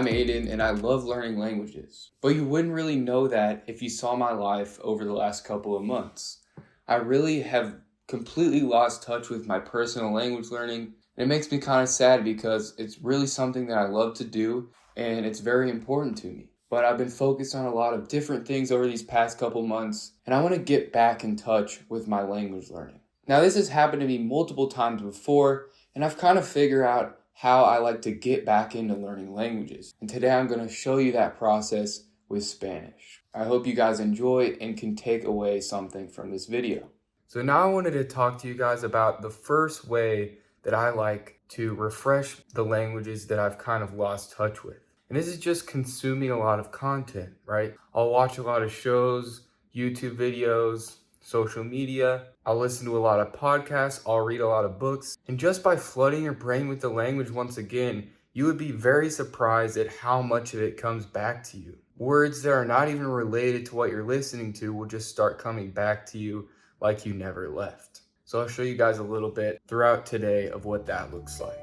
I'm Aiden and I love learning languages. But you wouldn't really know that if you saw my life over the last couple of months. I really have completely lost touch with my personal language learning. And it makes me kind of sad because it's really something that I love to do and it's very important to me. But I've been focused on a lot of different things over these past couple months, and I want to get back in touch with my language learning. Now, this has happened to me multiple times before, and I've kind of figured out how I like to get back into learning languages. And today I'm going to show you that process with Spanish. I hope you guys enjoy and can take away something from this video. So now I wanted to talk to you guys about the first way that I like to refresh the languages that I've kind of lost touch with. And this is just consuming a lot of content, right? I'll watch a lot of shows, YouTube videos, social media. I'll listen to a lot of podcasts. I'll read a lot of books. And just by flooding your brain with the language once again, you would be very surprised at how much of it comes back to you. Words that are not even related to what you're listening to will just start coming back to you like you never left. So I'll show you guys a little bit throughout today of what that looks like.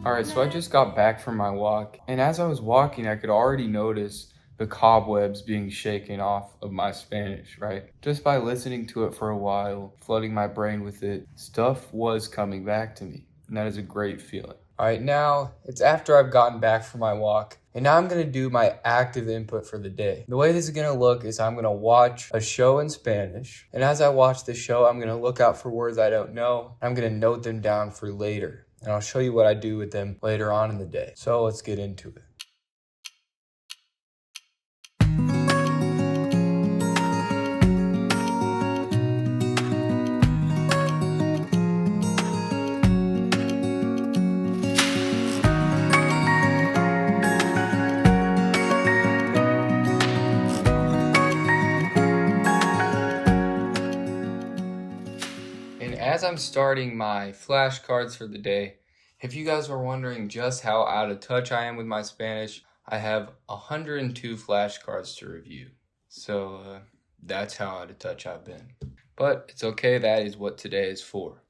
Alright, so I just got back from my walk, and as I was walking, I could already notice the cobwebs being shaken off of my Spanish, right? Just by listening to it for a while, flooding my brain with it, stuff was coming back to me, and that is a great feeling. Alright, now it's after I've gotten back from my walk, and now I'm going to do my active input for the day. The way this is going to look is I'm going to watch a show in Spanish, and as I watch the show, I'm going to look out for words I don't know, and I'm going to note them down for later. And I'll show you what I do with them later on in the day. So let's get into it. As I'm starting my flashcards for the day, if you guys were wondering just how out of touch I am with my Spanish, I have 102 flashcards to review. So that's how out of touch I've been. But it's okay, that is what today is for.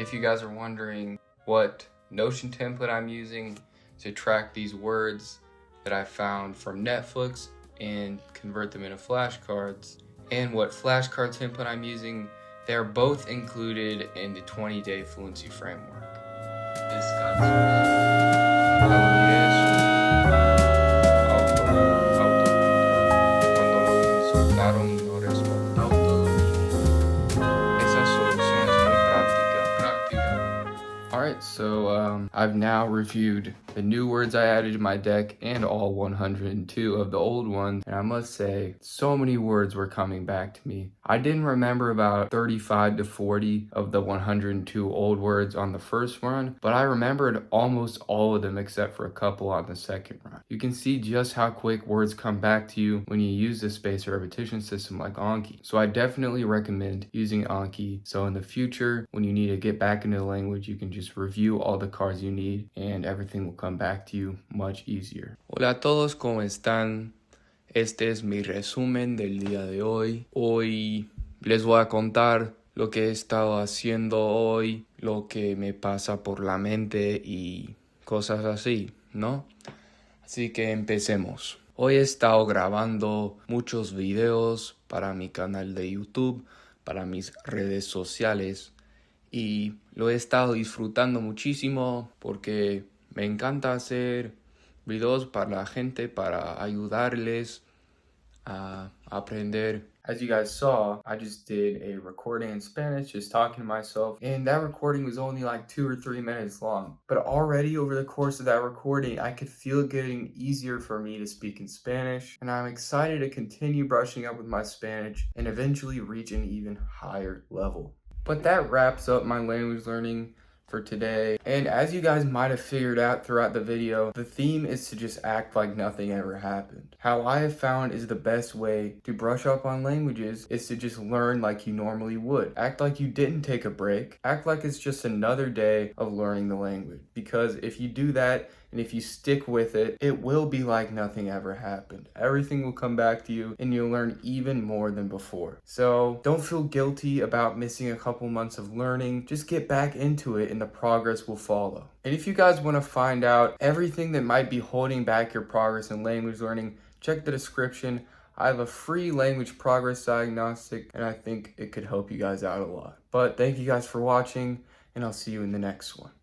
If you guys are wondering what Notion template I'm using to track these words that I found from Netflix and convert them into flashcards, and what flashcard template I'm using, they're both included in the 20-day fluency framework. Alright, so I've now reviewed the new words I added to my deck and all 102 of the old ones, and I must say, so many words were coming back to me. I didn't remember about 35 to 40 of the 102 old words on the first run, but I remembered almost all of them except for a couple on the second run. You can see just how quick words come back to you when you use the spaced repetition system like Anki. So I definitely recommend using Anki, so in the future, when you need to get back into the language, you can just review all the cards you need and everything will come back to you much easier. Hola a todos, ¿cómo están? Este es mi resumen del día de hoy. Hoy les voy a contar lo que he estado haciendo hoy, lo que me pasa por la mente y cosas así, ¿no? Así que empecemos. Hoy he estado grabando muchos videos para mi canal de YouTube, para mis redes sociales, y lo he estado disfrutando muchísimo porque me encanta hacer videos para la gente, para ayudarles aprender. As you guys saw, I just did a recording in Spanish, just talking to myself, and that recording was only like 2 or 3 minutes long. But already over the course of that recording, I could feel it getting easier for me to speak in Spanish, and I'm excited to continue brushing up with my Spanish and eventually reach an even higher level. But that wraps up my language learning for today. And as you guys might have figured out throughout the video, the theme is to just act like nothing ever happened. How I have found is the best way to brush up on languages is to just learn like you normally would. Act like you didn't take a break. Act like it's just another day of learning the language. Because if you do that, and if you stick with it, it will be like nothing ever happened. Everything will come back to you and you'll learn even more than before. So don't feel guilty about missing a couple months of learning. Just get back into it and the progress will follow. And if you guys want to find out everything that might be holding back your progress in language learning, check the description. I have a free language progress diagnostic and I think it could help you guys out a lot. But thank you guys for watching and I'll see you in the next one.